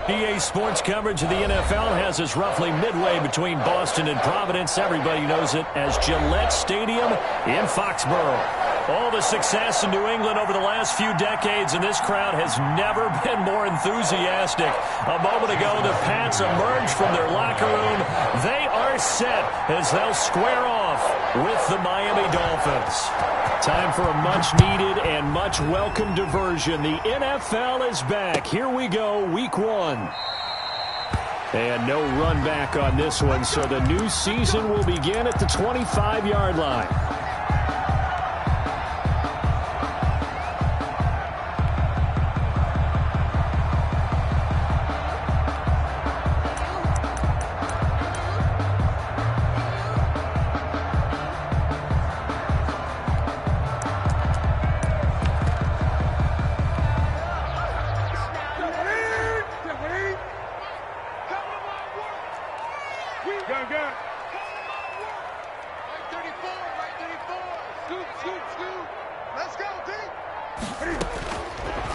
EA Sports coverage of the NFL has us roughly midway between Boston and Providence. Everybody knows it as Gillette Stadium in Foxborough. All the success in New England over the last few decades, and this crowd has never been more enthusiastic. A moment ago, the Pats emerged from their locker room. They are set as they'll square off with the Miami Dolphins. Time for a much-needed and much-welcome diversion. The NFL is back. Here we go, Week 1. And no run back on this one, so the new season will begin at the 25-yard line.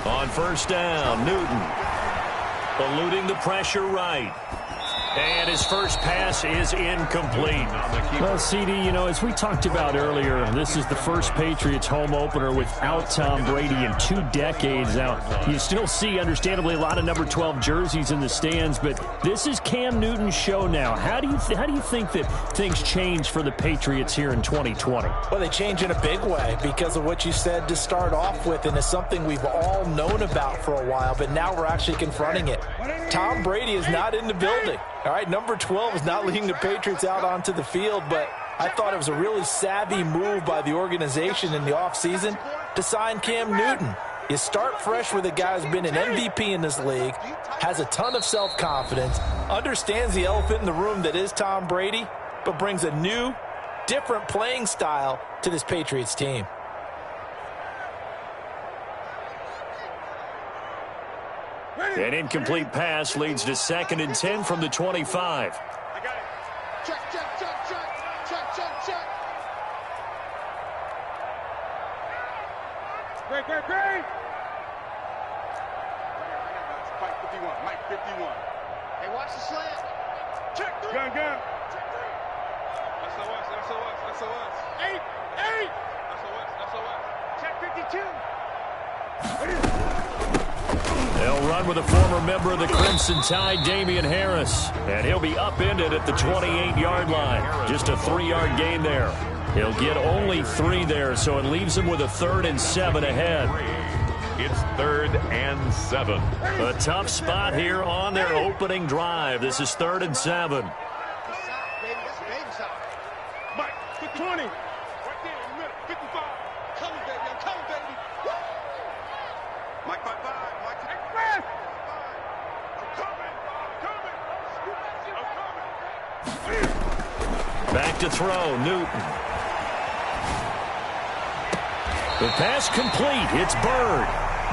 On first down, Newton eluding the pressure right. And his first pass is incomplete. Well, CD, you know, as we talked about earlier, this is the first Patriots home opener without Tom Brady in 2 decades. Now, you still see, understandably, a lot of number 12 jerseys in the stands, but this is Cam Newton's show now. How do you think that things change for the Patriots here in 2020? Well, they change in a big way because of what you said to start off with, and it's something we've all known about for a while, but now we're actually confronting it. Tom Brady is not in the building. All right, number 12 is not leading the Patriots out onto the field, but I thought it was a really savvy move by the organization in the offseason to sign Cam Newton. You start fresh with a guy who's been an MVP in this league, has a ton of self-confidence, understands the elephant in the room that is Tom Brady, but brings a new, different playing style to this Patriots team. An incomplete pass leads to 2nd and 10 from the 25. I got it. Check, check, check, check. Check, check, check. Great, great, great. Mike 51, Mike 51. Hey, watch the slant. Check 3. Gun, gun. Check 3. SOS, SOS, SOS. 8, 8. SOS, SOS. Check 52. They'll run with a former member of the Crimson Tide, Damian Harris. And he'll be upended at the 28-yard line. Just a 3-yard gain there. He'll get only 3 there, so it leaves him with a 3rd and 7 ahead. It's 3rd and 7. A tough spot here on their opening drive. This is 3rd and 7. Mike, 20. Right there in the middle, 55. Coming, baby, I'm coming, baby. Woo! Mike, 5-5. Mike, express. I'm coming. Back to throw, Newton. The pass complete. It's Bird.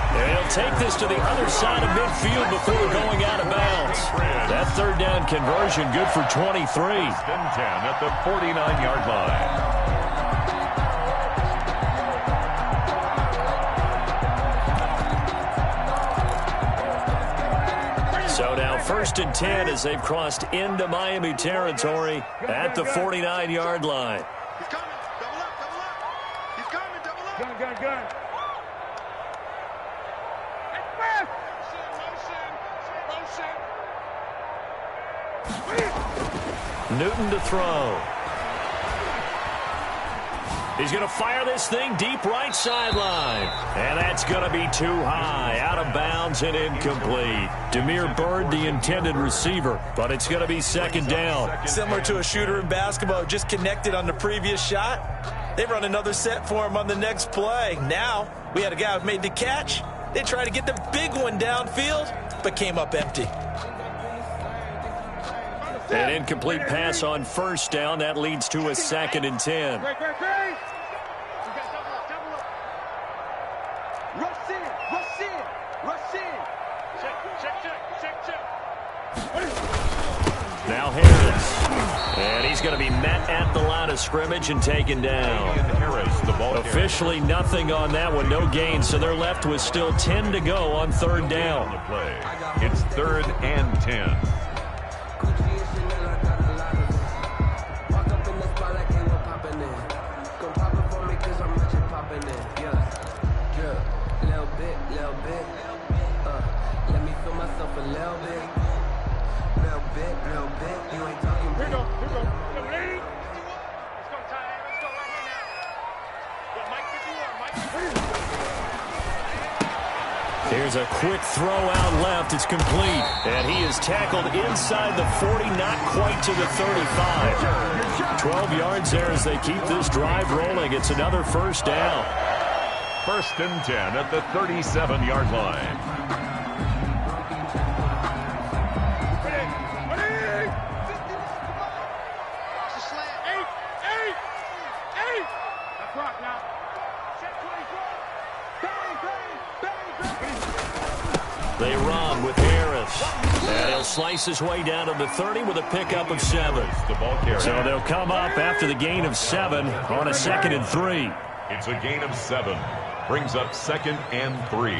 And he'll take this to the other side of midfield before going out of bounds. That 3rd down conversion good for 23. 10 at the 49-yard line. So now 1st and 10 as they've crossed into Miami territory at the 49-yard line. He's coming. Double up, double up. He's coming, double up. Gun, gun, gun. Express. Motion. Newton to throw. He's going to fire this thing deep right sideline. And that's going to be too high. Out of bounds and incomplete. Demir Bird, the intended receiver. But it's going to be 2nd down. Similar to a shooter in basketball, just connected on the previous shot. They run another set for him on the next play. Now, we had a guy who made the catch. They tried to get the big one downfield, but came up empty. An incomplete pass on 1st down. That leads to a 2nd and 10. Great, great, great. We got double up, double up. Rush in, rush in, rush in. Check, check, check, check, check. Now Harris. And he's he's going to be met at the line of scrimmage and taken down. Officially nothing on that one, no gain, so they're left with still 10 to go on third down. It's 3rd and 10. Here's a quick throw out left. It's complete. And he is tackled inside the 40, not quite to the 35. 12 yards there as they keep this drive rolling. It's another first down. 1st and 10 at the 37-yard line. They run with Harris. And he'll slice his way down to the 30 with a pickup of 7. So they'll come up after the gain of 7 on a 2nd and 3. It's a gain of 7. Brings up 2nd and 3.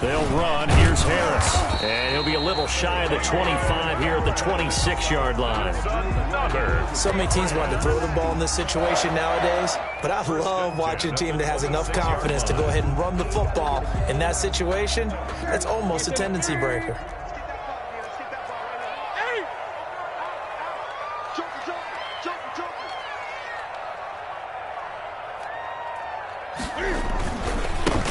They'll run. Here's Harris. And he'll be a little shy of the 25 here at the 26-yard line. So many teams want to throw the ball in this situation nowadays, but I love watching a team that has enough confidence to go ahead and run the football. In that situation, that's almost a tendency breaker.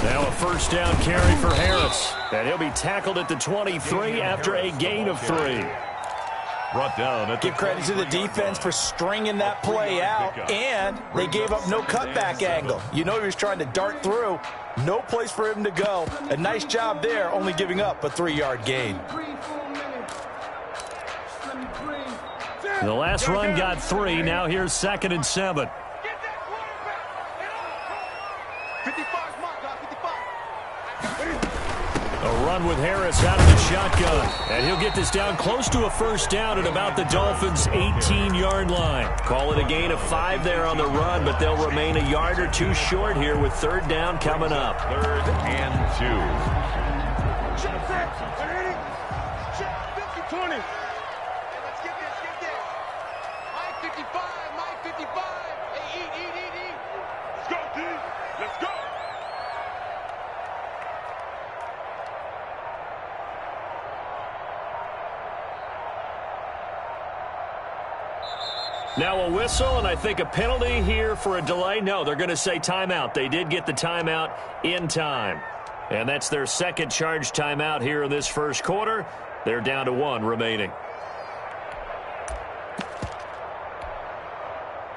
Now a first down carry for Harris. And he'll be tackled at the 23 after a gain of 3. Brought down at Give credit to the defense for stringing that play out, and they gave up no cutback angle. You know he was trying to dart through. No place for him to go. A nice job there, only giving up a 3-yard gain. The last run got 3. Now here's 2nd and 7. A run with Harris out of the shotgun. And he'll get this down close to a first down at about the Dolphins' 18-yard line. Call it a gain of 5 there on the run, but they'll remain a yard or 2 short here with 3rd down coming up. 3rd and 2. Check that. 20. Let's get this. Mike 55. Hey, eat. Let's go, D. Let's go. Now a whistle, and I think a penalty here for a delay. No, they're going to say timeout. They did get the timeout in time. And that's their 2nd charge timeout here in this first quarter. They're down to 1 remaining.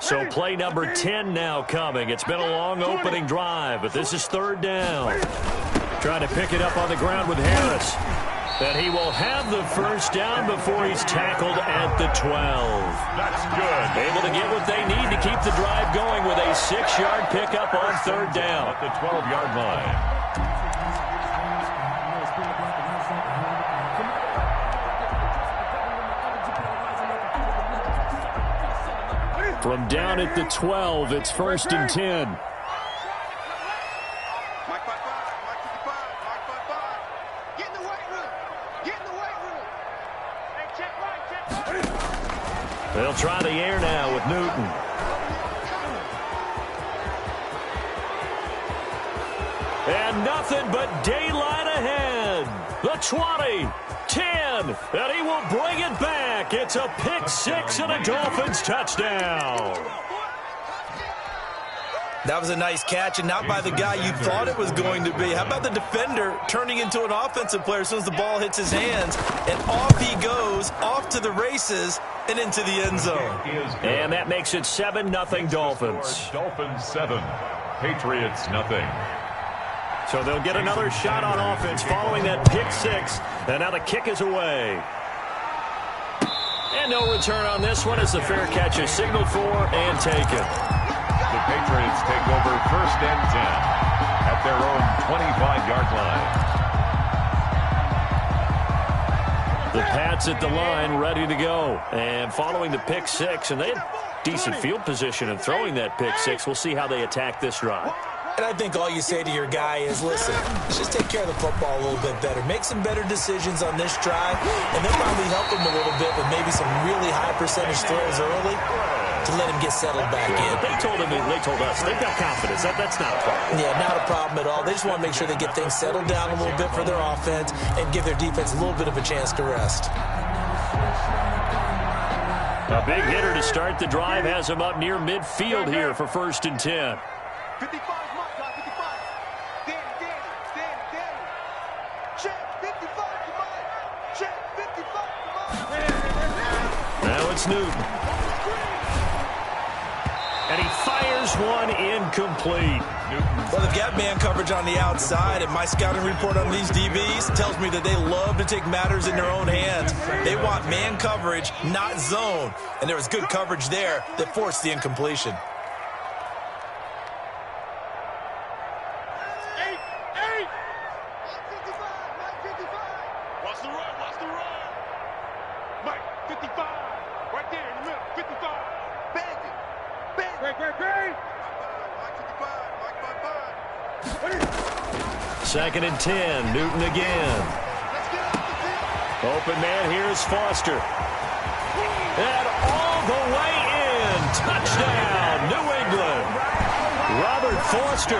So play number 10 now coming. It's been a long opening drive, but this is 3rd down. Trying to pick it up on the ground with Harris. And he will have the first down before he's tackled at the 12. That's good. Able to get what they need to keep the drive going with a 6-yard pickup on 3rd down. At the 12-yard line. From down at the 12, it's 1st and 10. They'll try the air now with Newton. And nothing but daylight ahead. The 20, 10, and he will bring it back. It's a pick 6 and a Dolphins touchdown. That was a nice catch, and not by the guy you thought it was going to be. How about the defender turning into an offensive player as soon as the ball hits his hands, and off he goes, off to the races, and into the end zone. And that makes it 7-0 Dolphins. Dolphins 7, Patriots nothing. So they'll get another shot on offense following that pick 6, and now the kick is away. And no return on this one as the fair catch is signaled for and taken. The Patriots take over 1st and 10 at their own 25-yard line. The Pats at the line, ready to go. And following the pick six, and they had decent field position in throwing that pick six. We'll see how they attack this drive. And I think all you say to your guy is, listen, let's just take care of the football a little bit better. Make some better decisions on this drive, and they'll probably help him a little bit with maybe some really high percentage throws early to let him get settled back in. They told us, they've got confidence. That's not a problem. Yeah, not a problem at all. They just want to make sure they get things settled down a little bit for their offense and give their defense a little bit of a chance to rest. A big hitter to start the drive has him up near midfield here for 1st and 10. 55 mark, 55. Danny. Check, 55 to Mike. Check, 55 to Mike. Now it's Newton. And he fires one incomplete. Well, they've got man coverage on the outside, and my scouting report on these DBs tells me that they love to take matters in their own hands. They want man coverage, not zone. And there was good coverage there that forced the incompletion. Second and 10, Newton again. Open man, here's Foster. And all the way in. Touchdown, New England. Robert Foster,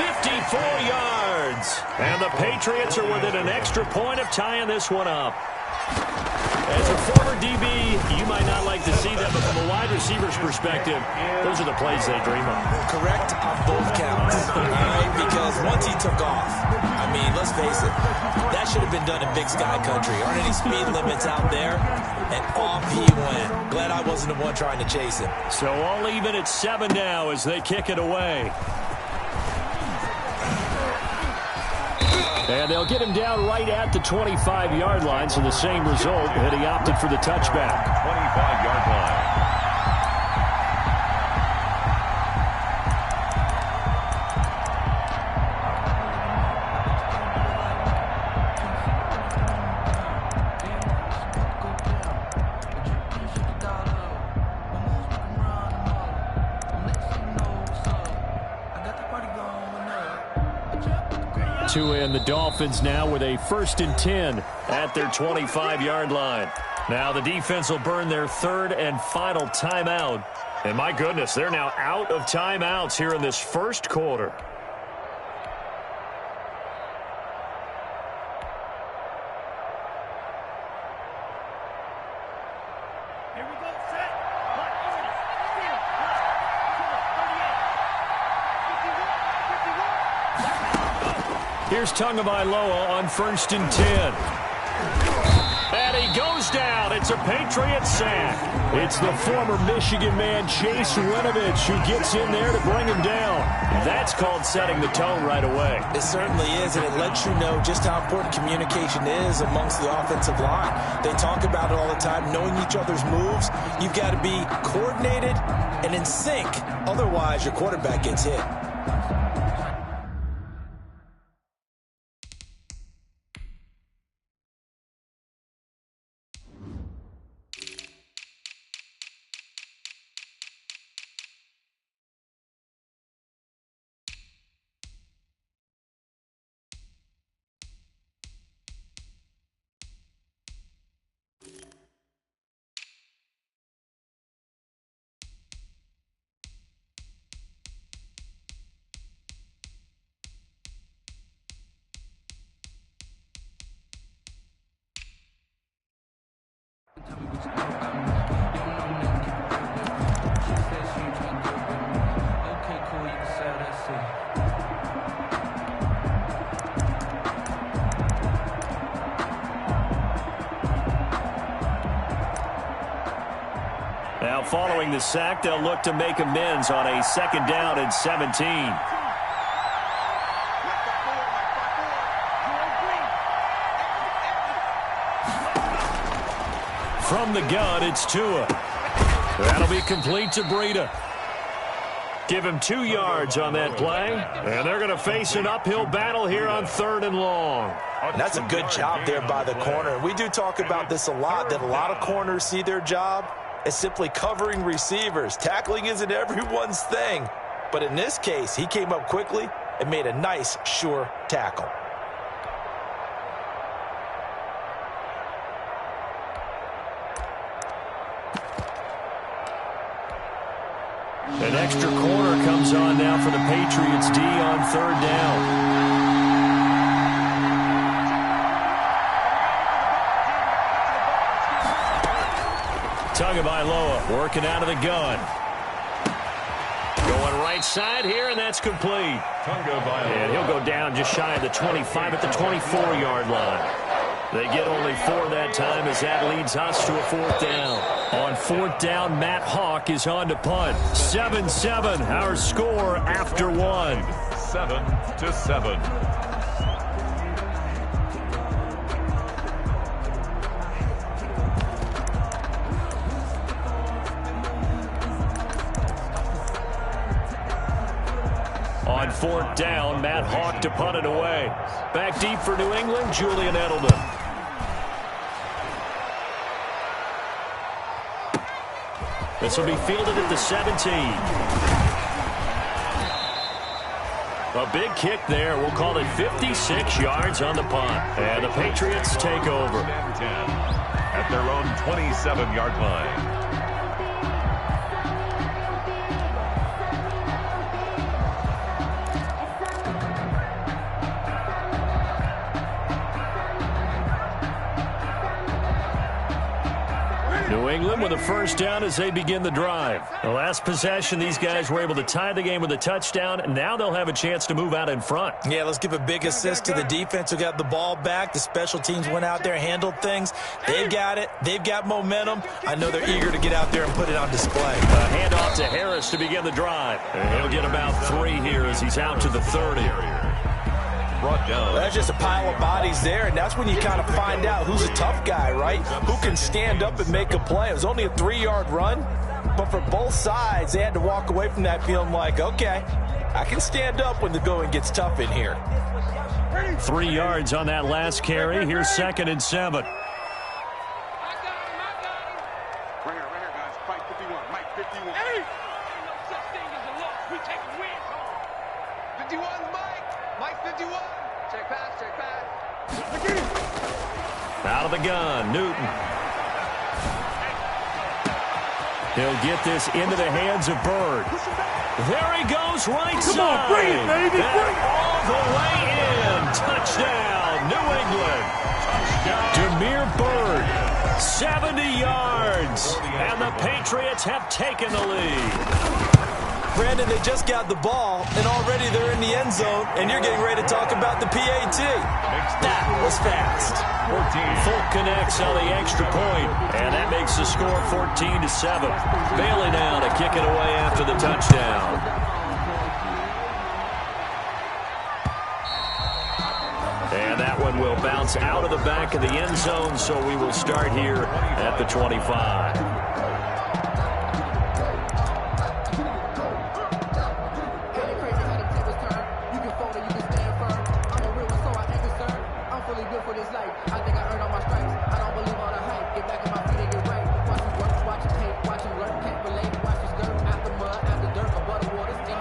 54 yards. And the Patriots are within an extra point of tying this one up. As a former DB, you might not like to see that, but from a wide receiver's perspective, those are the plays they dream of. Correct on both counts, all right? Because once he took off, I mean, let's face it, that should have been done in Big Sky Country. Aren't any speed limits out there? And off he went. Glad I wasn't the one trying to chase him. So all even at 7 now as they kick it away. And they'll get him down right at the 25-yard line, so the same result, and he opted for the touchback. 25-yard line. And the Dolphins now with a 1st and 10 at their 25-yard line. Now the defense will burn their 3rd and final timeout. And my goodness, they're now out of timeouts here in this first quarter. Here's Tagovailoa on 1st and 10. And he goes down. It's a Patriot sack. It's the former Michigan man, Chase Winovich, who gets in there to bring him down. That's called setting the tone right away. It certainly is, and it lets you know just how important communication is amongst the offensive line. They talk about it all the time, knowing each other's moves. You've got to be coordinated and in sync. Otherwise, your quarterback gets hit. Now following the sack, they'll look to make amends on a 2nd down and 17. From the gun, it's Tua. That'll be complete to Breida. Give him 2 yards on that play. And they're going to face an uphill battle here on 3rd and long. And that's a good job there by the corner. We do talk about this a lot, that a lot of corners see their job as simply covering receivers. Tackling isn't everyone's thing. But in this case, he came up quickly and made a nice, sure tackle. An extra corner comes on now for the Patriots D on 3rd down. Tagovailoa working out of the gun. Going right side here, and that's complete. And he'll go down just shy of the 25 at the 24-yard line. They get only 4 that time as that leads us to a 4th down. On 4th down, Matt Hawk is on to punt. 7-7, our score after 1. 7-7. On 4th down, Matt Hawk to punt it away. Back deep for New England, Julian Edelman. This will be fielded at the 17. A big kick there. We'll call it 56 yards on the punt. And the Patriots take over. At their own 27-yard line. New England with a 1st down as they begin the drive. The last possession, these guys were able to tie the game with a touchdown, and now they'll have a chance to move out in front. Yeah, let's give a big assist to the defense who got the ball back. The special teams went out there, handled things. They've got it. They've got momentum. I know they're eager to get out there and put it on display. A handoff to Harris to begin the drive. And he'll get about 3 here as he's out to the 30. Brought down. That's just a pile of bodies there, and that's when you kind of find out who's a tough guy, right? Who can stand up and make a play. It was only a 3-yard run, but for both sides, they had to walk away from that feeling like, okay, I can stand up when the going gets tough in here. 3 yards on that last carry. Here's 2nd and 7. Right here, guys. Mike 51. Mike 51. Hey! Ain't no such thing as a loss. We take wins home. 51's Mike. Mike 51. Check pass, check pass. Out of the gun, Newton. He'll get this into the hands of Bird. There he goes, right side. Come on, bring it, baby. And all the way in. Touchdown, New England. Damiere Byrd, 70 yards. And the Patriots have taken the lead. Brandon, they just got the ball, and already they're in the end zone, and you're getting ready to talk about the PAT. That was fast. Folk connects on the extra point, and that makes the score 14-7. Bailey now to kick it away after the touchdown. And that one will bounce out of the back of the end zone, so we will start here at the 25.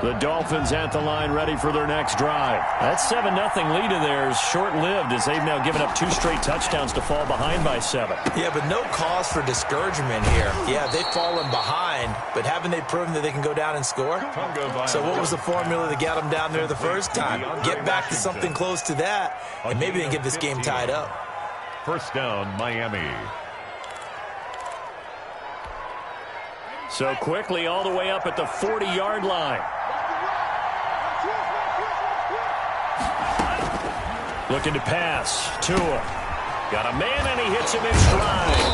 The Dolphins at the line ready for their next drive. That 7-0 lead of theirs short-lived as they've now given up 2 straight touchdowns to fall behind by 7. Yeah, but no cause for discouragement here. Yeah, they've fallen behind, but haven't they proven that they can go down and score? So what was the formula that got them down there the first time? Get back to something close to that, and maybe they can get this game tied up. 1st down, Miami. So quickly all the way up at the 40-yard line. Looking to pass. Tua. Got a man, and he hits him in stride.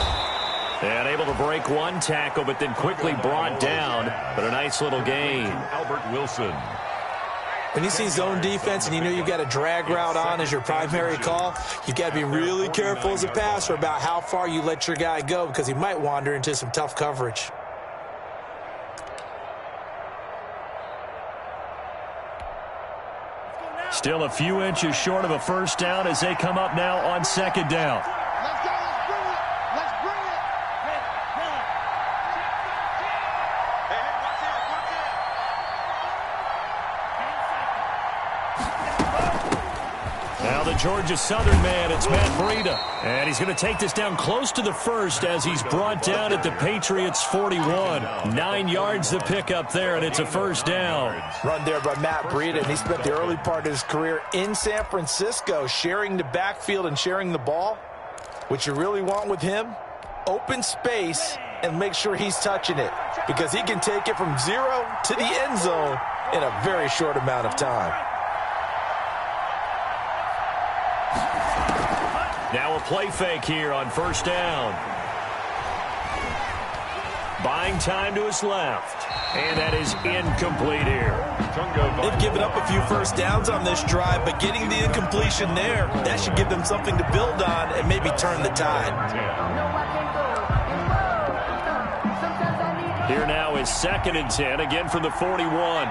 And able to break one tackle, but then quickly brought down. But a nice little gain. Albert Wilson. When you see zone defense and you know you've got a drag route on as your primary call, you've got to be really careful as a passer about how far you let your guy go because he might wander into some tough coverage. Still a few inches short of a first down as they come up now on second down. Let's go. Let's bring it. Hey, watch it. Now the Georgia Southern man, it's Matt Breida. And he's going to take this down close to the first as he's brought down at the Patriots' 41. 9 yards to pick up there, and it's a first down. Run there by Matt Breida, and he spent the early part of his career in San Francisco sharing the backfield and sharing the ball. What you really want with him, open space and make sure he's touching it, because he can take it from 0 to the end zone in a very short amount of time. Now a play fake here on first down. Buying time to his left. And that is incomplete here. They've given up a few first downs on this drive, but getting the incompletion there, that should give them something to build on and maybe turn the tide. Here now is 2nd and 10, again from the 41.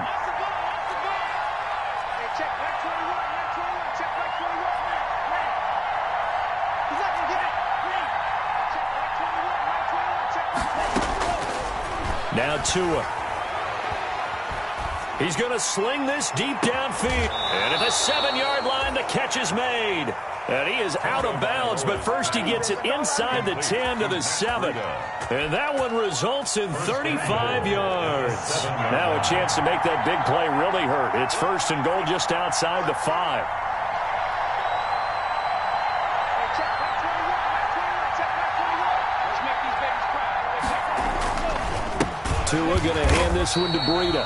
Now Tua. He's going to sling this deep downfield. And at the 7-yard line, the catch is made. And he is out of bounds, but first he gets it inside the 10 to the 7. And that one results in 35 yards. Now a chance to make that big play really hurt. It's 1st and goal just outside the 5. Tua going to hand this one to Breida.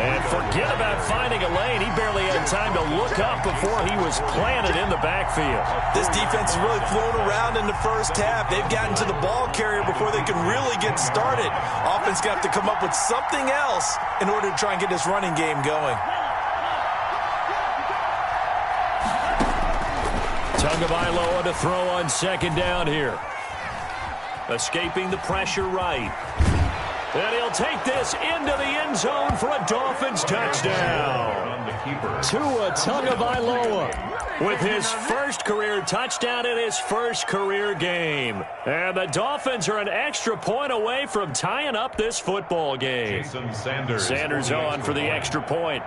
And forget about finding a lane. He barely had time to look up before he was planted in the backfield. This defense has really flown around in the first half. They've gotten to the ball carrier before they can really get started. Offense got to come up with something else in order to try and get this running game going. Tagovailoa to throw on second down here. Escaping the pressure right. And he'll take this into the end zone for a Dolphins touchdown. Tua Tagovailoa with his first career touchdown in his first career game. And the Dolphins are an extra point away from tying up this football game. Sanders on for the extra point.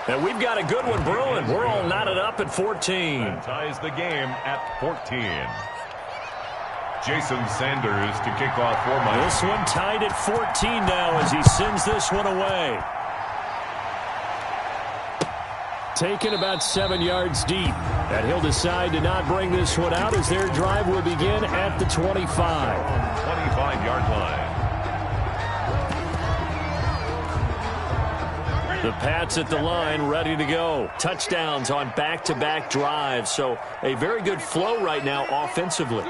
And we've got a good one brewing. We're all knotted up at 14. That ties the game at 14. Jason Sanders to kick off for Miami. This one tied at 14 now as he sends this one away. Taken about 7 yards deep. And he'll decide to not bring this one out as their drive will begin at the 25. 25-yard line. The Pats at the line, ready to go. Touchdowns on back-to-back drives. So a very good flow right now offensively.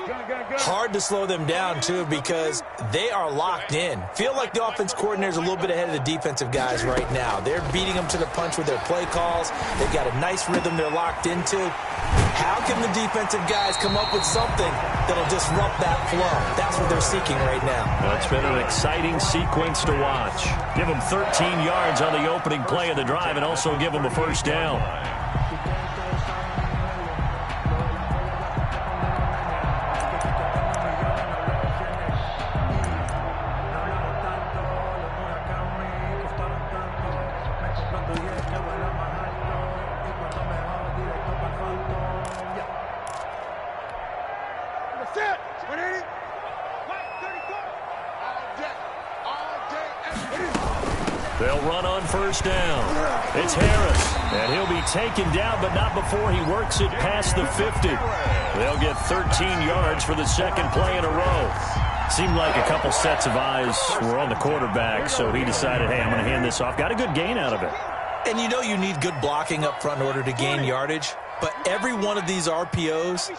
Hard to slow them down, too, because they are locked in. Feel like the offense coordinator is a little bit ahead of the defensive guys right now. They're beating them to the punch with their play calls. They've got a nice rhythm they're locked into. How can the defensive guys come up with something that'll disrupt that flow? That's what they're seeking right now. Well, it's been an exciting sequence to watch. Give them 13 yards on the opening play of the drive and also give them a first down. They'll run on first down. It's Harris, and he'll be taken down, but not before he works it past the 50. They'll get 13 yards for the second play in a row. Seemed like a couple sets of eyes were on the quarterback, so he decided, hey, I'm going to hand this off. Got a good gain out of it. And you know you need good blocking up front in order to gain yardage, but every one of these RPOs,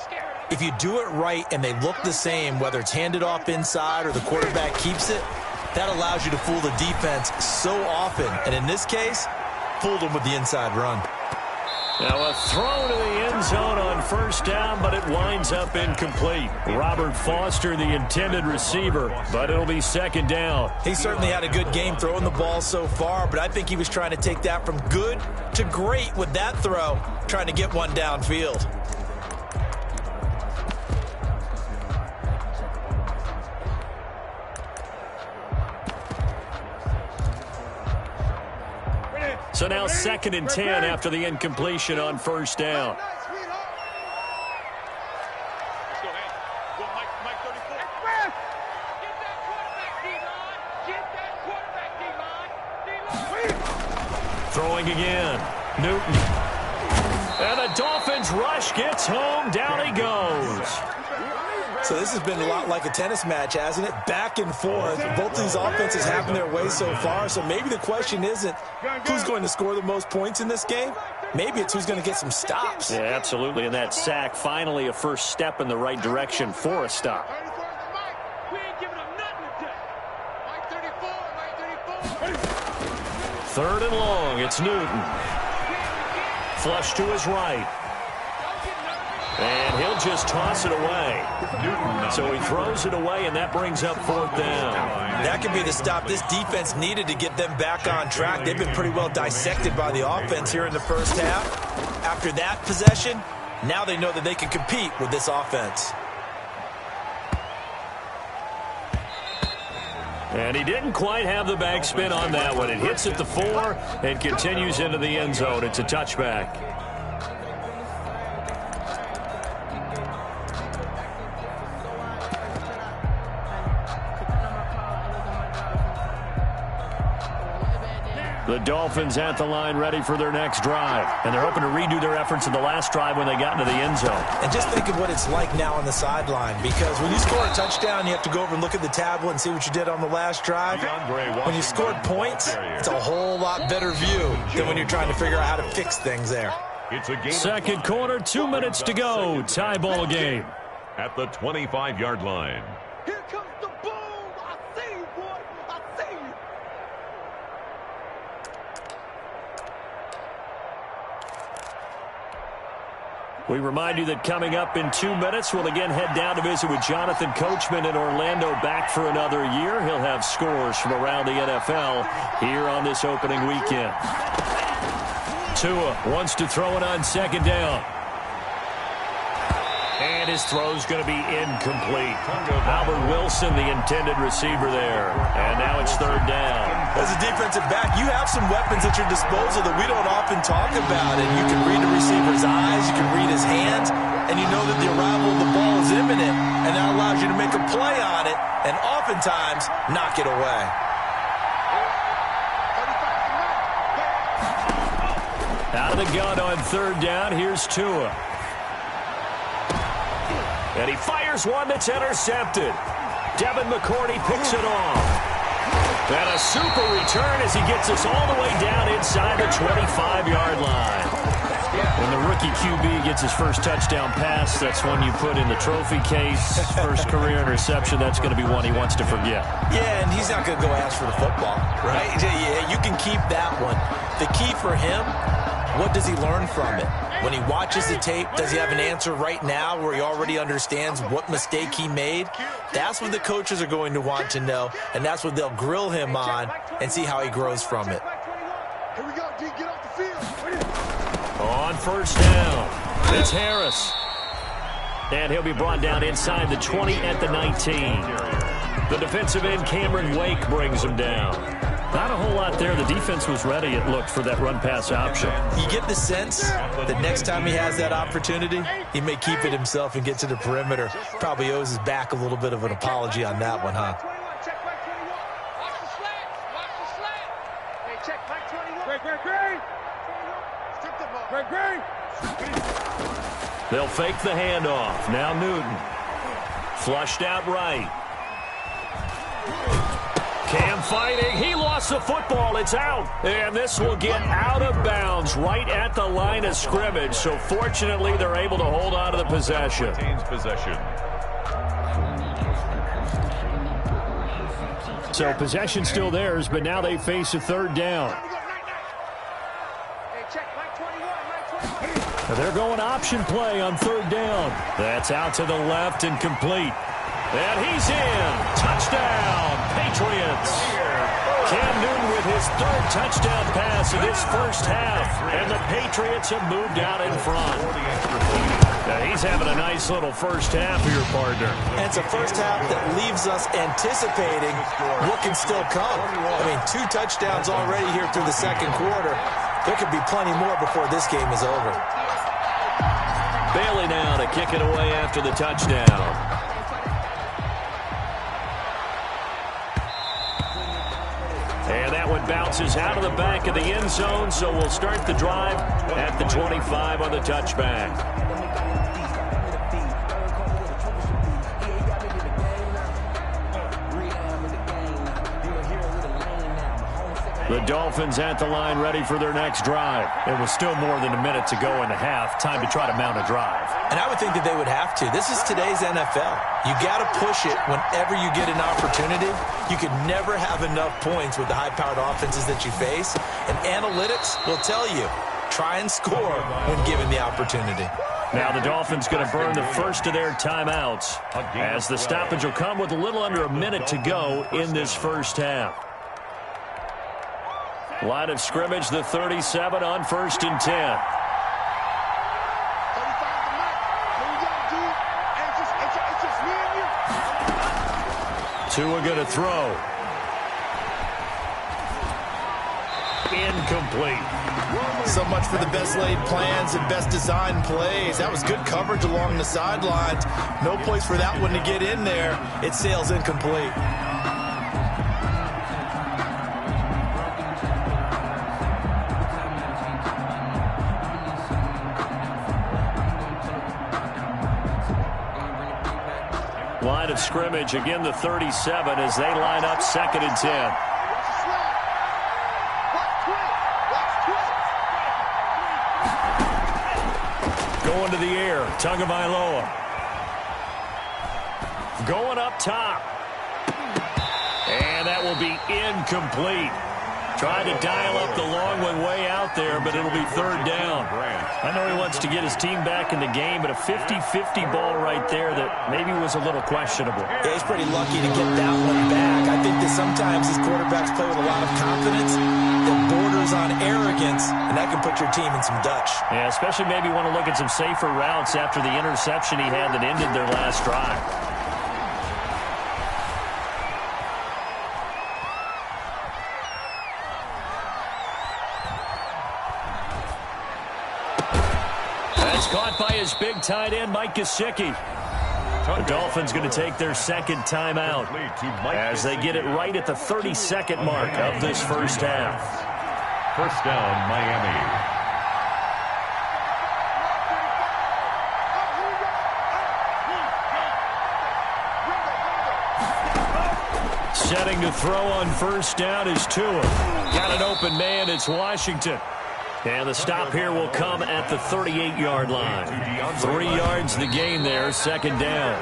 if you do it right and they look the same, whether it's handed off inside or the quarterback keeps it, that allows you to fool the defense so often. And in this case, fooled them with the inside run. Now a throw to the end zone on first down, but it winds up incomplete. Robert Foster, the intended receiver, but it'll be second down. He certainly had a good game throwing the ball so far, but I think he was trying to take that from good to great with that throw, trying to get one downfield. So now 2nd and 10 after the incompletion on first down. Throwing again. Newton. And the Dolphins rush gets home. Down he goes. So this has been a lot like a tennis match, hasn't it? Back and forth. Both these offenses having their way so far. So maybe the question isn't who's going to score the most points in this game. Maybe it's who's going to get some stops. Yeah, absolutely. And that sack, finally a first step in the right direction for a stop. Third and long. It's Newton. Flush to his right. And he'll just toss it away. So he throws it away, and that brings up 4th down. That could be the stop this defense needed to get them back on track. They've been pretty well dissected by the offense here in the first half. After that possession, now they know that they can compete with this offense. And he didn't quite have the backspin on that one. It hits at the 4 and continues into the end zone. It's a touchback. The Dolphins at the line ready for their next drive. And they're hoping to redo their efforts in the last drive when they got into the end zone. And just think of what it's like now on the sideline, because when you score a touchdown, you have to go over and look at the tablet and see what you did on the last drive. When you scored points, it's a whole lot better view than when you're trying to figure out how to fix things there. Second quarter, 2 minutes to go. Tie ball game. At the 25-yard line. Here comes the boom. I see you, boy. I see you. We remind you that coming up in 2 minutes, we'll again head down to visit with Jonathan Coachman in Orlando, back for another year. He'll have scores from around the NFL here on this opening weekend. Tua wants to throw it on second down. And his throw's going to be incomplete. Albert Wilson, the intended receiver there. And now it's third down. As a defensive back, you have some weapons at your disposal that we don't often talk about. And you can read a receiver's eyes, you can read his hands, and you know that the arrival of the ball is imminent, and that allows you to make a play on it and oftentimes knock it away. Out of the gun on third down, here's Tua. And he fires one that's intercepted. Devin McCourty picks it off. And a super return as he gets us all the way down inside the 25-yard line. When the rookie QB gets his first touchdown pass, that's one you put in the trophy case. First career interception, that's going to be one he wants to forget. Yeah, and he's not going to go ask for the football, right? Yeah, you can keep that one. The key for him, what does he learn from it? When he watches the tape, does he have an answer right now where he already understands what mistake he made? That's what the coaches are going to want to know, and that's what they'll grill him on and see how he grows from it. Here we go, D. Get off the field. On first down, it's Harris. And he'll be brought down inside the 20 at the 19. The defensive end, Cameron Wake, brings him down. Not a whole lot there. The defense was ready, it looked, for that run-pass option. You get the sense that next time he has that opportunity, he may keep it himself and get to the perimeter. Probably owes his back a little bit of an apology on that one, huh? They'll fake the handoff. Now Newton. Flushed out right. Cam fighting. He lost the football. It's out. And this will get out of bounds right at the line of scrimmage. So fortunately, they're able to hold on to the possession. So possession still theirs, but now they face a third down. They're going option play on third down. That's out to the left and complete. And he's in. Touchdown, Patriots. Cam Newton with his third touchdown pass in this first half. And the Patriots have moved out in front. Now he's having a nice little first half here, partner. And it's a first half that leaves us anticipating what can still come. I mean, 2 touchdowns already here through the second quarter. There could be plenty more before this game is over. Bailey now to kick it away after the touchdown. And that one bounces out of the back of the end zone, so we'll start the drive at the 25 on the touchback. The Dolphins at the line ready for their next drive. It was still more than a minute to go in the half. Time to try to mount a drive. And I would think that they would have to. This is today's NFL. You got to push it whenever you get an opportunity. You can never have enough points with the high-powered offenses that you face. And analytics will tell you, try and score when given the opportunity. Now the Dolphins going to burn the first of their timeouts as the stoppage will come with a little under a minute to go in this first half. Line of scrimmage, the 37 on 1st and 10. Tua going to throw. Incomplete. So much for the best laid plans and best designed plays. That was good coverage along the sidelines. No place for that one to get in there. It sails incomplete. Line of scrimmage, again the 37 as they line up 2nd and 10. Going to the air, Tagovailoa. Going up top. And that will be incomplete. Tried to dial up the long one way out there, but it'll be 3rd down. I know he wants to get his team back in the game, but a 50-50 ball right there that maybe was a little questionable. Yeah, he's pretty lucky to get that one back. I think that sometimes these quarterbacks play with a lot of confidence that borders on arrogance, and that can put your team in some Dutch. Yeah, especially maybe want to look at some safer routes after the interception he had that ended their last drive. Caught by his big tight end, Mike Gesicki. The Dolphins going to take their 2nd timeout as they get it right at the 32nd mark of this first half. First down, Miami. Setting to throw on 1st down is Tua. Got an open man, it's Washington. And the stop here will come at the 38-yard line. 3 yards the gain there, 2nd down.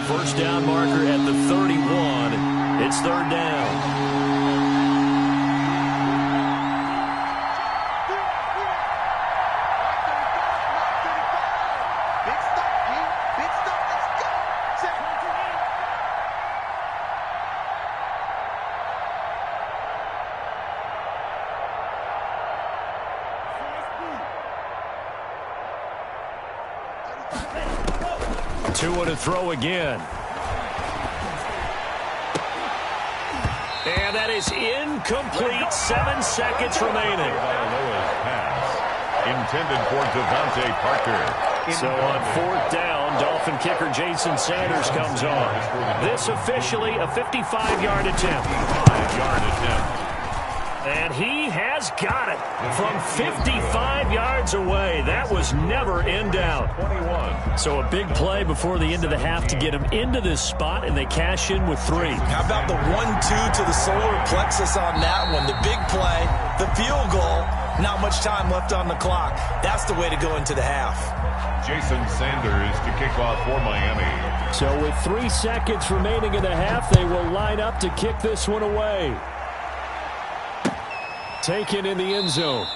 First down marker at the 31. It's 3rd down. Tua to throw again. And that is incomplete. 7 seconds remaining. Pass intended for Devontae Parker. So on 4th down, Dolphin kicker Jason Sanders comes on. This officially a 55-yard attempt. 5-yard attempt. And he has got it from 55 yards away. That was never in doubt. 21. So a big play before the end of the half to get him into this spot, and they cash in with 3. How about the 1-2 to the solar plexus on that one? The big play, the field goal, not much time left on the clock. That's the way to go into the half. Jason Sanders to kick off for Miami. So with 3 seconds remaining in the half, they will line up to kick this one away. taken in the end zone.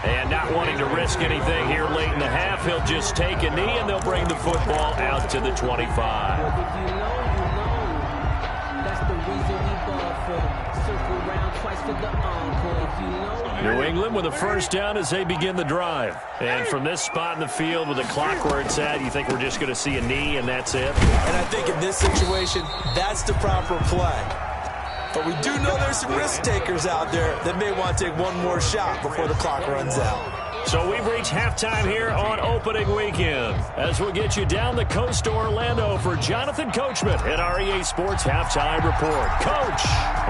And not wanting to risk anything here late in the half, he'll just take a knee, and they'll bring the football out to the 25. New England with a first down as they begin the drive. And from this spot in the field with the clock where it's at, you think we're just going to see a knee and that's it? And I think in this situation, that's the proper play. But we do know there's some risk takers out there that may want to take one more shot before the clock runs out. So we've reached halftime here on opening weekend. As we'll get you down the coast to Orlando for Jonathan Coachman at our EA Sports Halftime Report. Coach,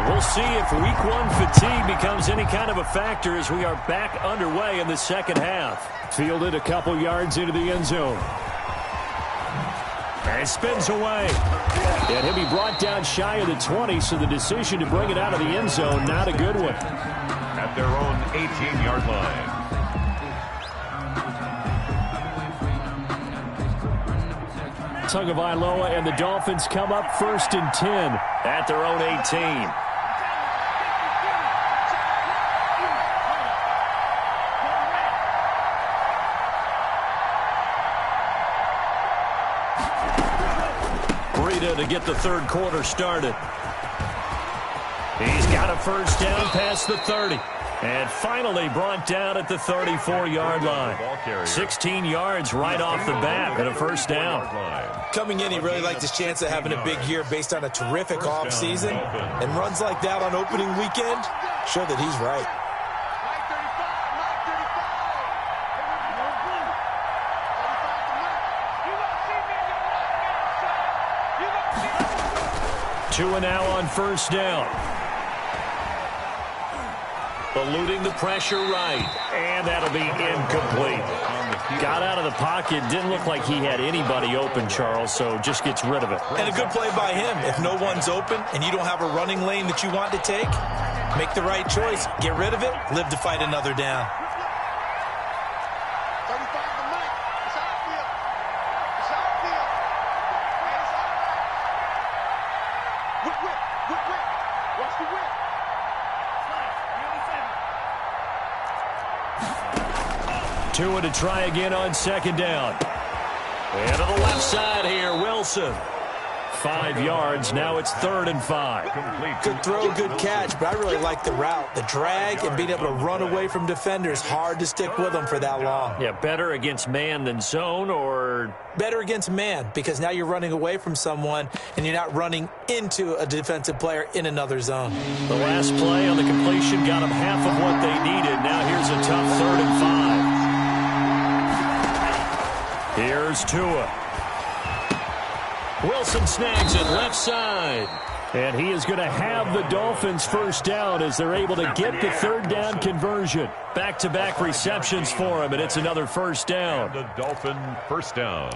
we'll see if Week 1 fatigue becomes any kind of a factor as we are back underway in the second half. Fielded a couple yards into the end zone. And spins away. And he'll be brought down shy of the 20, so the decision to bring it out of the end zone, not a good one. At their own 18-yard line. Tagovailoa and the Dolphins come up 1st and 10 at their own 18. To get the third quarter started. He's got a first down past the 30. And finally brought down at the 34-yard line. 16 yards right off the bat and a first down. Coming in, he really liked his chance of having a big year based on a terrific offseason. And runs like that on opening weekend show that he's right. Tua now on first down. Eluding the pressure right. And that'll be incomplete. Got out of the pocket. Didn't look like he had anybody open, Charles, so just gets rid of it. And a good play by him. If no one's open and you don't have a running lane that you want to take, make the right choice. Get rid of it. Live to fight another down. Tua to try again on second down. And to the left side here, Wilson. 5 yards. Now it's 3rd and 5. Good throw, good catch, but I really like the route. The drag and being able to run away from defenders. Hard to stick with them for that long. Yeah, better against man than zone, or? Better against man, because now you're running away from someone and you're not running into a defensive player in another zone. The last play on the completion got them half of what they needed. Now here's a tough 3rd and 5. Here's Tua. Wilson snags it left side. And he is going to have the Dolphins first down as they're able to get the 3rd down conversion. Back-to-back receptions for him, and it's another first down. The Dolphin first down.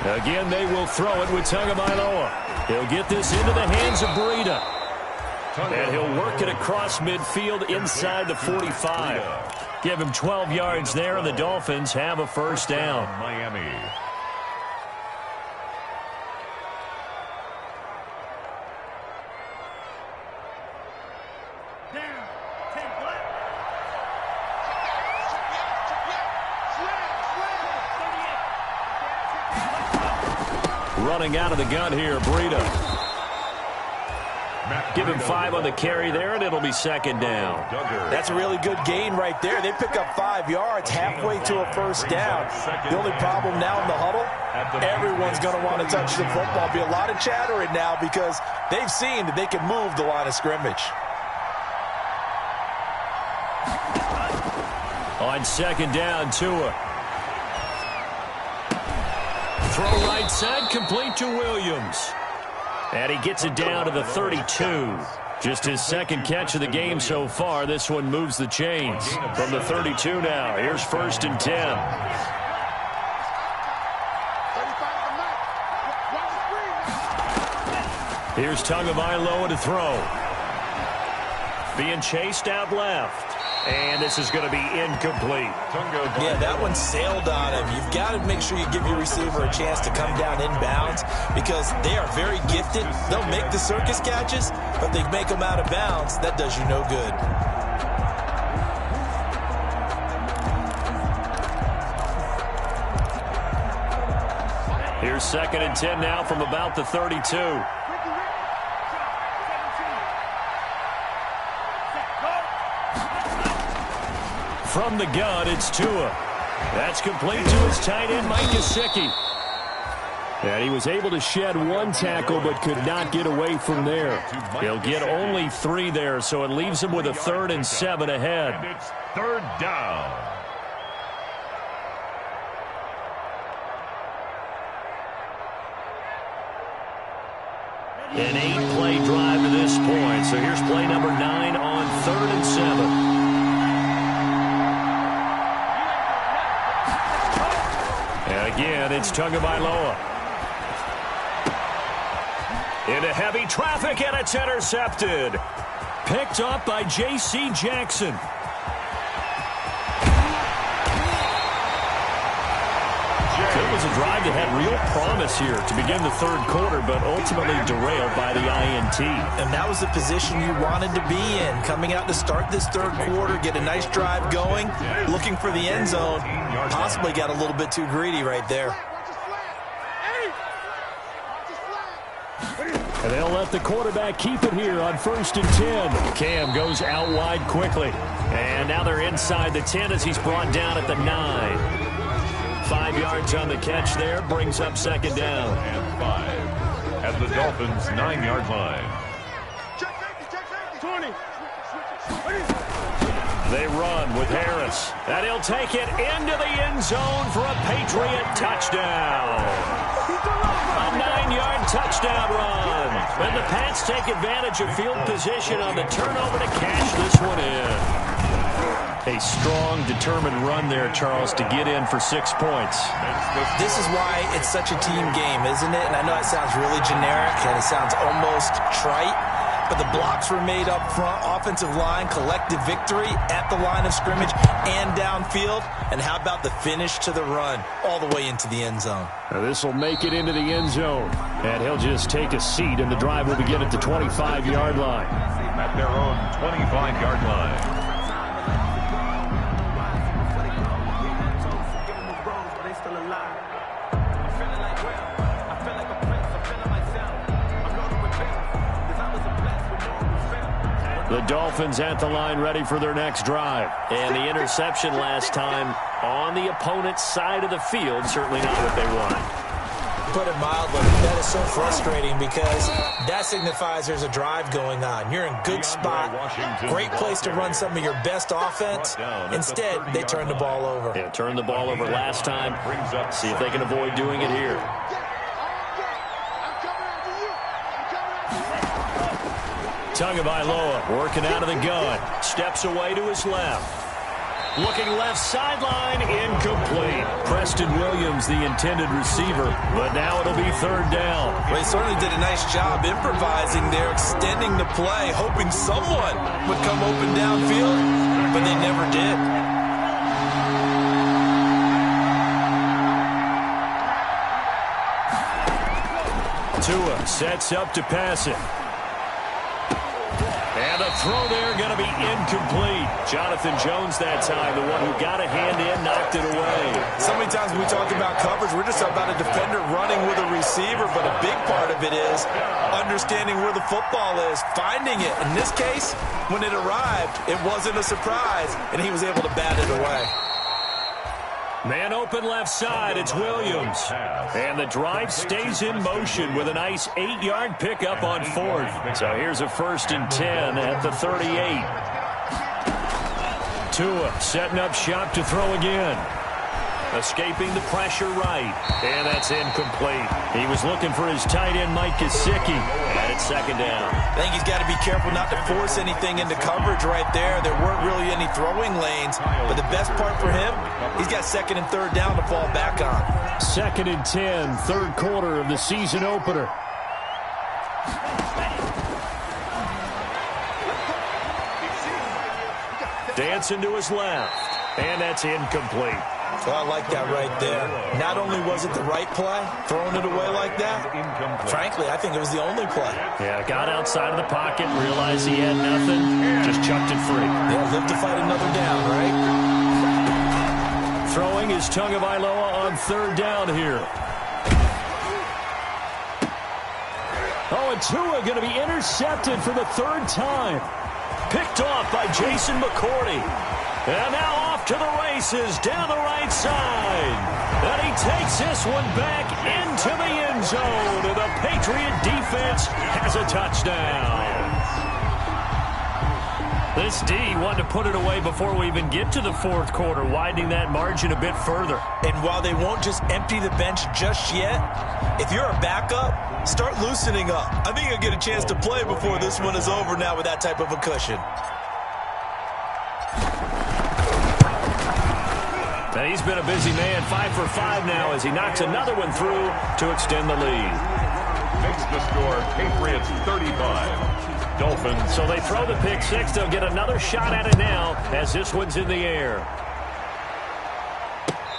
Again, they will throw it with Tagovailoa. He'll get this into the hands of Breida. And he'll work it across midfield inside the 45. Give him 12 yards there, and the Dolphins have a first down. Miami. Running out of the gun here, Breida. Give him 5 on the carry there, and it'll be second down. That's a really good gain right there. They pick up 5 yards halfway to a first down. The only problem now in the huddle, everyone's going to want to touch the football. Be a lot of chattering now because they've seen that they can move the line of scrimmage. On second down, Tua. Throw right side, complete to Williams. And he gets it down to the 32. Just his second catch of the game so far. This one moves the chains. From the 32 now, here's 1st and 10. Here's Tagovailoa to throw. Being chased out left. And this is going to be incomplete. Yeah, that one sailed on him. You've got to make sure you give your receiver a chance to come down inbounds because they are very gifted. They'll make the circus catches, but they make them out of bounds. That does you no good. Here's 2nd and 10 now from about the 32. From the gun, it's Tua. That's complete to his tight end, Mike Gesicki. And he was able to shed one tackle but could not get away from there. He'll get only 3 there, so it leaves him with a 3rd and 7 ahead. And it's 3rd down. An 8-play drive to this point. So here's play number 9 on 3rd and 7. And again, it's Tagovailoa. Into heavy traffic, and it's intercepted. Picked up by J.C. Jackson. It was a drive that had real promise here to begin the 3rd quarter, but ultimately derailed by the INT. And that was the position you wanted to be in. Coming out to start this 3rd quarter, get a nice drive going, looking for the end zone. Possibly got a little bit too greedy right there. And they'll let the quarterback keep it here on 1st and 10. Cam goes out wide quickly. And now they're inside the 10 as he's brought down at the 9. 5 yards on the catch there, brings up 2nd down. And 5 at the Dolphins' 9-yard line. 20. They run with Harris. And he'll take it into the end zone for a Patriot touchdown. A 9-yard touchdown run. And the Pats take advantage of field position on the turnover to cash this one in. A strong, determined run there, Charles, to get in for 6 points. This is why it's such a team game, isn't it? And I know it sounds really generic and it sounds almost trite, but the blocks were made up front, offensive line, collective victory at the line of scrimmage and downfield. And how about the finish to the run all the way into the end zone? Now this will make it into the end zone. And he'll just take a seat, and the drive will begin at the 25-yard line. At their own 25-yard line. The Dolphins at the line ready for their next drive. And the interception last time on the opponent's side of the field, certainly not what they want. Put it mildly, that is so frustrating because that signifies there's a drive going on. You're in good spot, great place to run some of your best offense. Instead, they turn the ball over. Yeah, turned the ball over last time. See if they can avoid doing it here. Tagovailoa working out of the gun. Steps away to his left. Looking left sideline, incomplete. Preston Williams, the intended receiver, but now it'll be 3rd down. Well, he certainly did a nice job improvising there, extending the play, hoping someone would come open downfield, but they never did. Tua sets up to pass it. And the throw there going to be incomplete. Jonathan Jones that time, the one who got a hand in, knocked it away. So many times when we talk about coverage, we're just about a defender running with a receiver, but a big part of it is understanding where the football is, finding it. In this case, when it arrived, it wasn't a surprise, and he was able to bat it away. Man open left side, it's Williams. And the drive stays in motion with a nice 8-yard pickup on 4th. So here's a 1st and 10 at the 38. Tua setting up shop to throw again. Escaping the pressure right. And that's incomplete. He was looking for his tight end, Mike Gesicki. And it's 2nd down. I think he's got to be careful not to force anything into coverage right there. There weren't really any throwing lanes. But the best part for him, he's got 2nd and 3rd down to fall back on. 2nd and 10, 3rd quarter of the season opener. Dancing to his left. And that's incomplete. Well, I like that right there. Not only was it the right play, throwing it away like that, frankly, I think it was the only play. Yeah, got outside of the pocket, realized he had nothing, just chucked it free. Yeah, live to fight another down, right? Throwing is Tagovailoa on third down here. Oh, and Tua going to be intercepted for the third time. Picked off by Jason McCourty. And now off to the races down the right side. And he takes this one back into the end zone. And the Patriot defense has a touchdown. This D wanted to put it away before we even get to the fourth quarter, widening that margin a bit further. And while they won't just empty the bench just yet, if you're a backup, start loosening up. I think you'll get a chance to play before this one is over now with that type of a cushion. And he's been a busy man, 5 for 5 now as he knocks another one through to extend the lead. Makes the score Patriots 35. Dolphins. So they throw the pick six. They'll get another shot at it now as this one's in the air.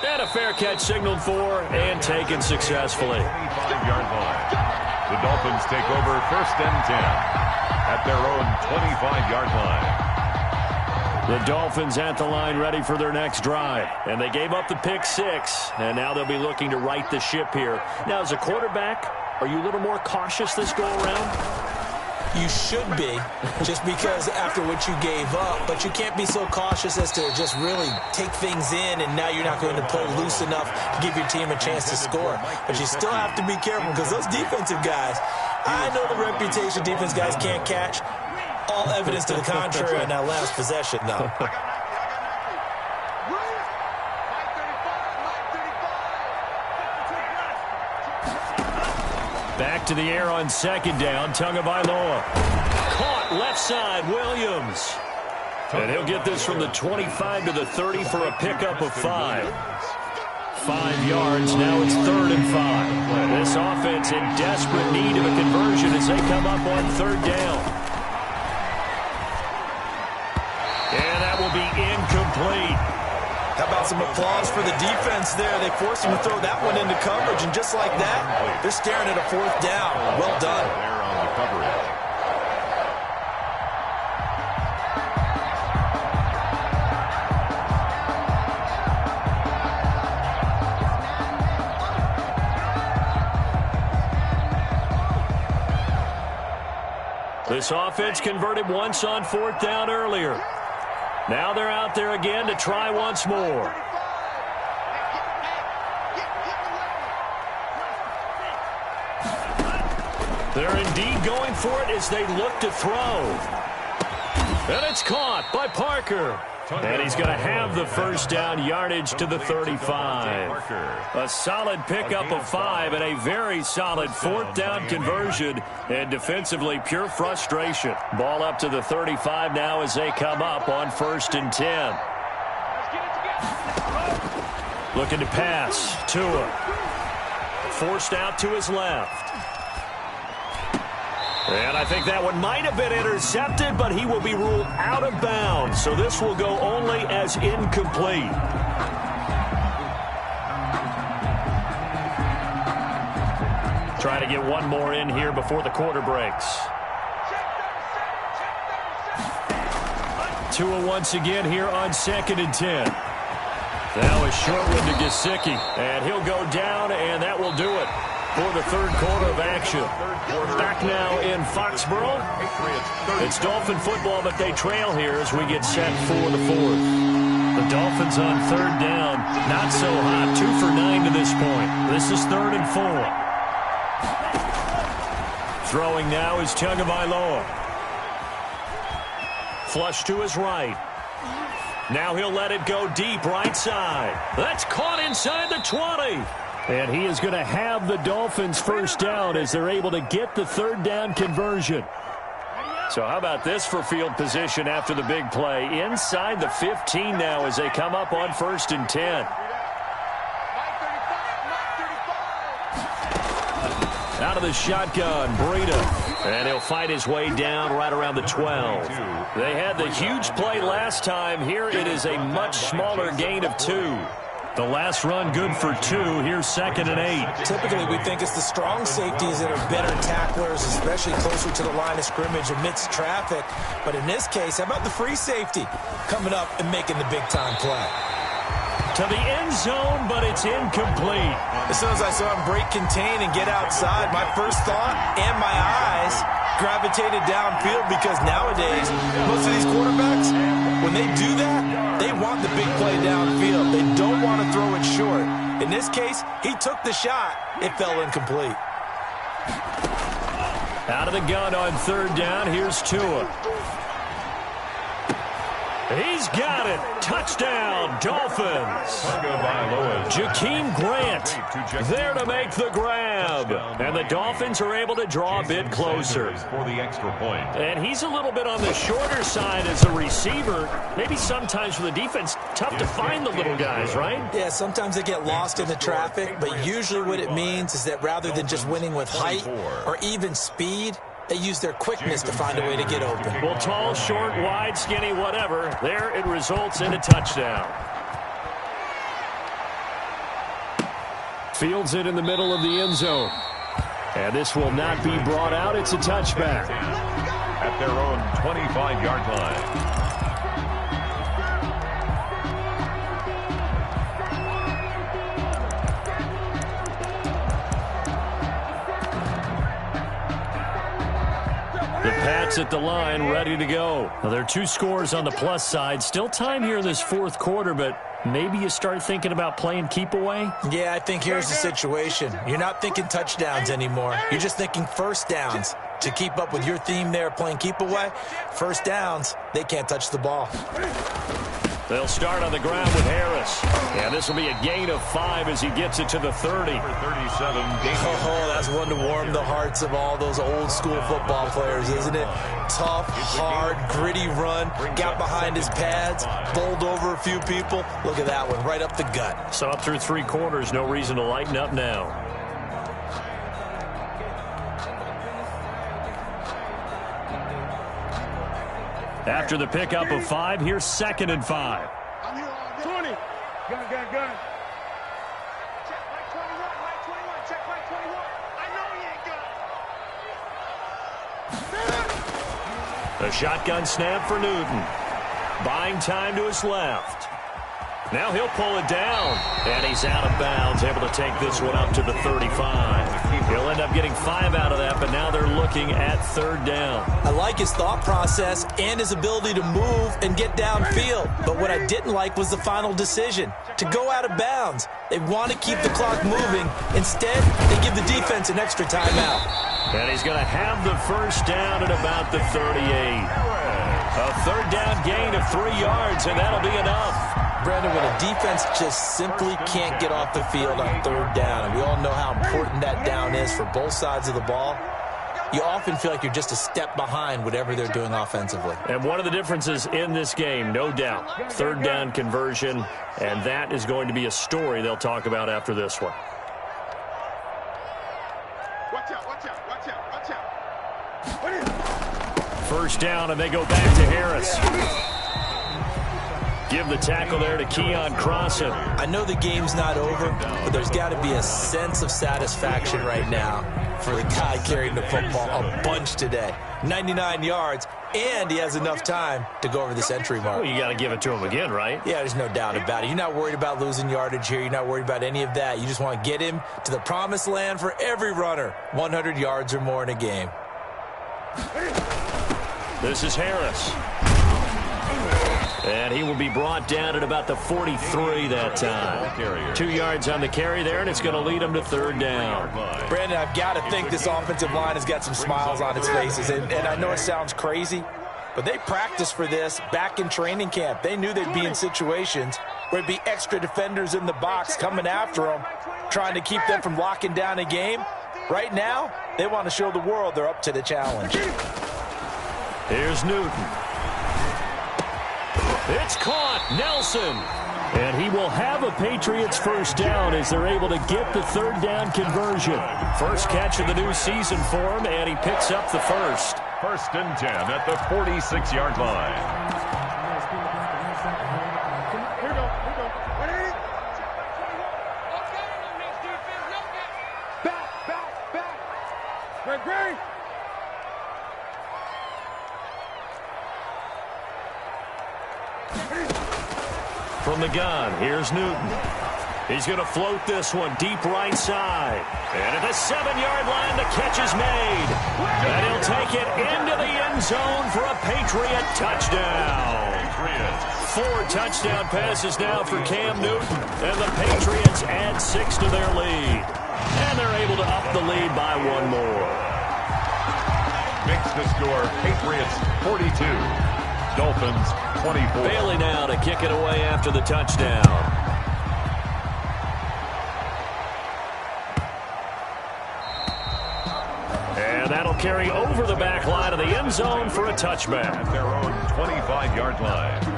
And a fair catch signaled for and taken successfully. 25-yard line. The Dolphins take over 1st and 10 at their own 25-yard line. The Dolphins at the line ready for their next drive. And they gave up the pick six. And now they'll be looking to right the ship here. Now, as a quarterback, are you a little more cautious this go-around? You should be, just because after what you gave up. But you can't be so cautious as to just really take things in, and now you're not going to play loose enough to give your team a chance to score. But you still have to be careful because those defensive guys, I know the reputation defense guys can't catch. All evidence to the contrary on that last possession, though. Back to the air on second down. Tagovailoa. Caught left side. Williams. And he'll get this from the 25 to the 30 for a pickup of 5. 5 yards. Now it's 3rd and 5. This offense in desperate need of a conversion as they come up on 3rd down. And that will be incomplete. How about some applause for the defense there? They forced him to throw that one into coverage, and just like that, they're staring at a 4th down. Well done. There on the coverage. This offense converted once on 4th down earlier. Now they're out there again to try once more. They're indeed going for it as they look to throw. And it's caught by Parker. And he's going to have the 1st down yardage to the 35. A solid pickup of 5 and a very solid 4th down conversion. And defensively, pure frustration. Ball up to the 35 now as they come up on 1st and 10. Looking to pass. Tua. Forced out to his left. And I think that one might have been intercepted, but he will be ruled out of bounds. So this will go only as incomplete. Trying to get one more in here before the quarter breaks. Tua once again here on 2nd and 10. Now a short one to Gesicki. And he'll go down, and that will do it for the 3rd quarter of action. Back now in Foxborough. It's Dolphin football, but they trail here as we get set for the 4th. The Dolphins on 3rd down. Not so hot. 2 for 9 to this point. This is 3rd and 4. Throwing now is Tagovailoa. Flush to his right. Now he'll let it go deep right side. That's caught inside the 20. And he is going to have the Dolphins 1st down as they're able to get the 3rd down conversion. So how about this for field position after the big play? Inside the 15 now as they come up on 1st and 10. Out of the shotgun, Breida. And he'll fight his way down right around the 12. They had the huge play last time. Here it is a much smaller gain of 2. The last run good for 2. Here's 2nd and 8. Typically, we think it's the strong safeties that are better tacklers, especially closer to the line of scrimmage amidst traffic. But in this case, how about the free safety coming up and making the big-time play? To the end zone, but it's incomplete. As soon as I saw him break contain and get outside, my first thought and my eyes gravitated downfield, because nowadays, most of these quarterbacks, when they do that, they want the big play downfield. They don't want to throw it short. In this case, he took the shot. It fell incomplete. Out of the gun on 3rd down. Here's Tua. He's got it. Touchdown, Dolphins. Jakeem Grant there to make the grab. And the Dolphins are able to draw a bit closer. For the extra point. And he's a little bit on the shorter side as a receiver. Maybe sometimes for the defense, tough to find the little guys, right? Yeah, sometimes they get lost in the traffic, but usually what it means is that rather than just winning with height or even speed, they use their quickness to find a way to get open. Well, tall, short, wide, skinny, whatever. There it results in a touchdown. Fields it in the middle of the end zone. And this will not be brought out. It's a touchback. At their own 25-yard line. The Pats at the line, ready to go. Now, there are 2 scores on the plus side. Still time here in this 4th quarter, but maybe you start thinking about playing keep away? Yeah, I think here's the situation. You're not thinking touchdowns anymore. You're just thinking first downs. To keep up with your theme there, playing keep away, first downs, they can't touch the ball. They'll start on the ground with Harris. And this will be a gain of 5 as he gets it to the 30. Oh, that's one to warm the hearts of all those old school football players, isn't it? Tough, hard, gritty run, got behind his pads, bowled over a few people. Look at that one, right up the gut. So up through 3 quarters, no reason to lighten up now. After the pickup of 5, here's 2nd and 5. 20. Gun. Check right 21. Check right 21. I know he ain't good. A shotgun snap for Newton. Buying time to his left. Now he'll pull it down. And he's out of bounds, able to take this one up to the 35. He'll end up getting 5 out of that, but now they're looking at 3rd down. I like his thought process and his ability to move and get downfield. But what I didn't like was the final decision, to go out of bounds. They want to keep the clock moving. Instead, they give the defense an extra timeout. And he's going to have the first down at about the 38. A 3rd down gain of 3 yards, and that'll be enough. Brandon, when a defense just simply can't get off the field on 3rd down, and we all know how important that down is for both sides of the ball, you often feel like you're just a step behind whatever they're doing offensively. And one of the differences in this game, no doubt, 3rd down conversion, and that is going to be a story they'll talk about after this one. Watch out. 1st down, and they go back to Harris. Give the tackle there to Keon Crossan. I know the game's not over, but there's got to be a sense of satisfaction right now for the guy carrying the football a bunch today. 99 yards, and he has enough time to go over the century mark. Well, you got to give it to him again, right? Yeah, there's no doubt about it. You're not worried about losing yardage here. You're not worried about any of that. You just want to get him to the promised land for every runner. 100 yards or more in a game. This is Harris. And he will be brought down at about the 43 that time. 2 yards on the carry there, and it's going to lead him to 3rd down. Brandon, I've got to think this offensive line has got some smiles on its faces. And I know it sounds crazy, but they practiced for this back in training camp. They knew they'd be in situations where there'd be extra defenders in the box coming after them, trying to keep them from locking down a game. Right now, they want to show the world they're up to the challenge. Here's Newton. It's caught. Nelson. And he will have a Patriots first down as they're able to get the third down conversion. First catch of the new season for him, and he picks up the first. 1st and 10 at the 46-yard line. From the gun, here's Newton. He's going to float this one deep right side. And at the 7-yard line, the catch is made. And he'll take it into the end zone for a Patriot touchdown. 4 touchdown passes now for Cam Newton. And the Patriots add 6 to their lead. And they're able to up the lead by 1 more. Makes the score Patriots 42. Dolphins 24. Bailey now to kick it away after the touchdown. And that'll carry over the back line of the end zone for a touchback. At their own 25-yard line.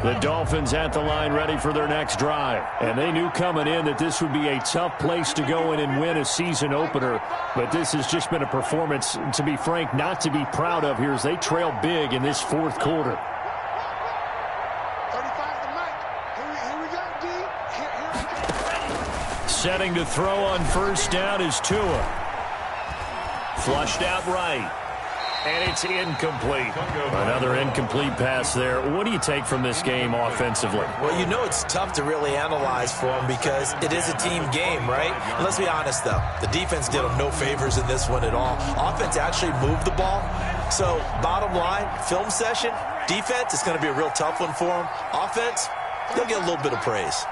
The Dolphins at the line ready for their next drive. And they knew coming in that this would be a tough place to go in and win a season opener. But this has just been a performance, to be frank, not to be proud of here as they trail big in this 4th quarter. 35 to Mike. Here we go, D. Here. Setting to throw on first down is Tua. Flushed out right. And it's incomplete. Another incomplete pass there. What do you take from this game offensively? Well, you know it's tough to really analyze for them because it is a team game, right? And let's be honest, though. The defense did them no favors in this one at all. Offense actually moved the ball. So, bottom line, film session, defense, it's going to be a real tough one for them. Offense, they'll get a little bit of praise.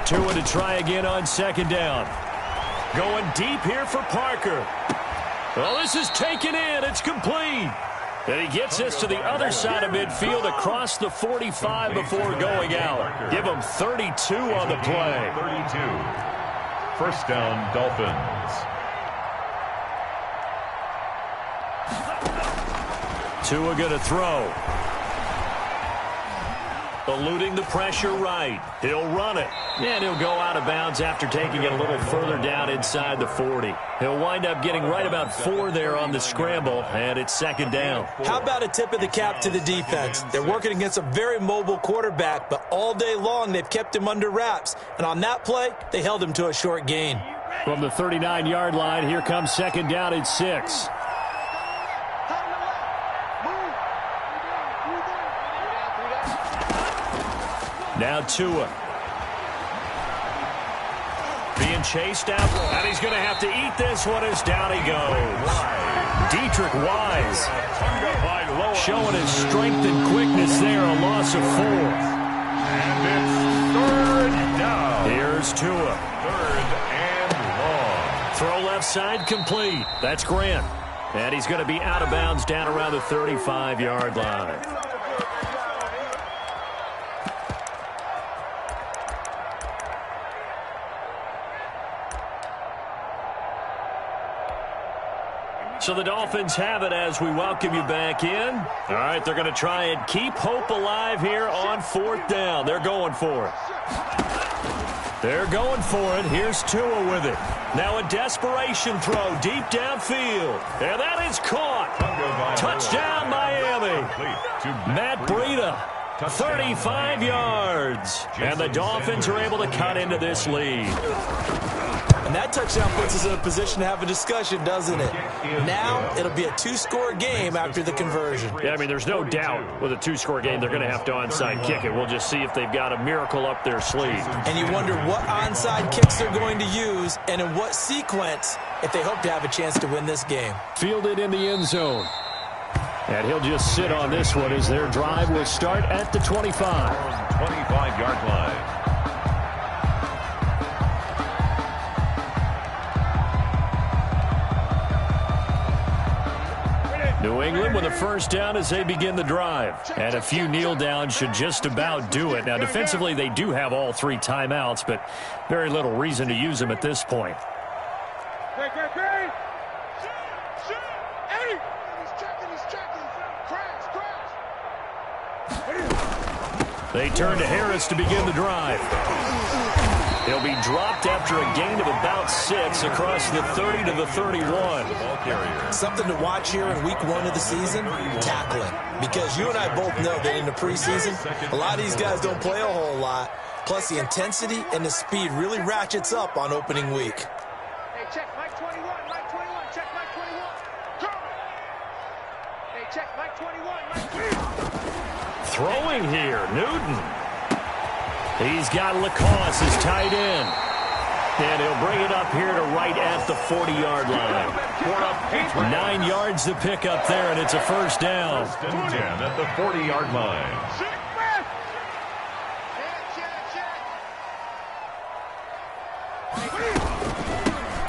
Tua to try again on 2nd down. Going deep here for Parker. Well, this is taken in. It's complete. And he gets this to the other side of midfield across the 45 before going out. Give him 32 on the play. 32. First down, Dolphins. Tua going to throw. Eluding the pressure right. He'll run it. And he'll go out of bounds after taking it a little further down inside the 40. He'll wind up getting right about 4 there on the scramble, and it's 2nd down. How about a tip of the cap to the defense? They're working against a very mobile quarterback, but all day long they've kept him under wraps. And on that play, they held him to a short gain. From the 39-yard line, here comes 2nd down and 6. Now Tua. Being chased out, and he's going to have to eat this one as down he goes. Dietrich Wise showing his strength and quickness there, a loss of 4. And it's 3rd down. Here's Tua. 3rd and long. Throw left side complete. That's Grant. And he's going to be out of bounds down around the 35-yard line. So the Dolphins have it as we welcome you back in. All right, they're going to try and keep hope alive here on 4th down. They're going for it. They're going for it. Here's Tua with it. Now a desperation throw deep downfield. And that is caught. Touchdown, Miami. Matt Breida, 35 yards. And the Dolphins are able to cut into this lead. And that touchdown puts us in a position to have a discussion, doesn't it? Now it'll be a 2-score game after the conversion. Yeah, I mean, there's no doubt with a 2-score game they're going to have to onside kick it. We'll just see if they've got a miracle up their sleeve. And you wonder what onside kicks they're going to use and in what sequence if they hope to have a chance to win this game. Fielded in the end zone. And he'll just sit on this one as their drive will start at the 25. 25-yard line. New England with a first down as they begin the drive. And a few kneel downs should just about do it. Now, defensively, they do have all 3 timeouts, but very little reason to use them at this point. They turn to Harris to begin the drive. He'll be dropped after a gain of about 6 across the 30 to the 31. Something to watch here in week 1 of the season, tackling. Because you and I both know that in the preseason, a lot of these guys don't play a whole lot. Plus, the intensity and the speed really ratchets up on opening week. Hey, check Mike 21, Mike 21, check Mike 21. Hey, check Mike 21, Mike 21. Throwing here, Newton. He's got Lacoste as tight end. And he'll bring it up here to right at the 40-yard line. 9 yards to pick up there, and it's a first down. First and 10 at the 40-yard line.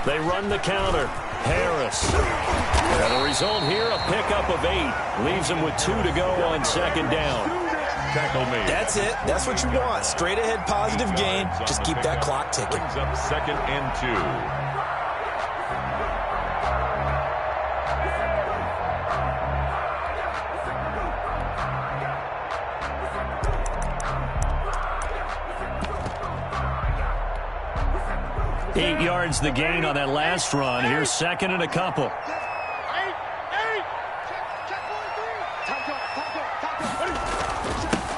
They run the counter. Harris. And the result here, a pickup of 8. Leaves them with 2 to go on second down. Tackle made. That's it. That's what you want. Straight ahead positive gain. Just keep that clock ticking. Brings up second and 2. Eight yards the gain on that last run. Here's second and a couple.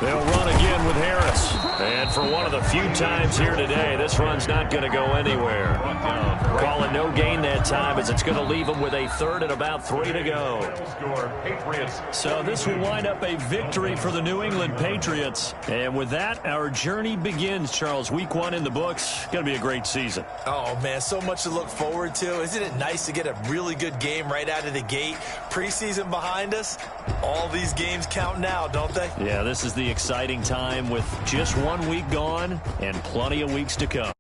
They'll run again with Harris. And for one of the few times here today, this run's not going to go anywhere. Call it no gain that time as it's going to leave them with a third and about 3 to go. So this will wind up a victory for the New England Patriots. And with that, our journey begins, Charles. Week 1 in the books. Going to be a great season. Oh, man, so much to look forward to. Isn't it nice to get a really good game right out of the gate? Preseason behind us. All these games count now, don't they? Yeah, this is the exciting time with just 1 week gone and plenty of weeks to come.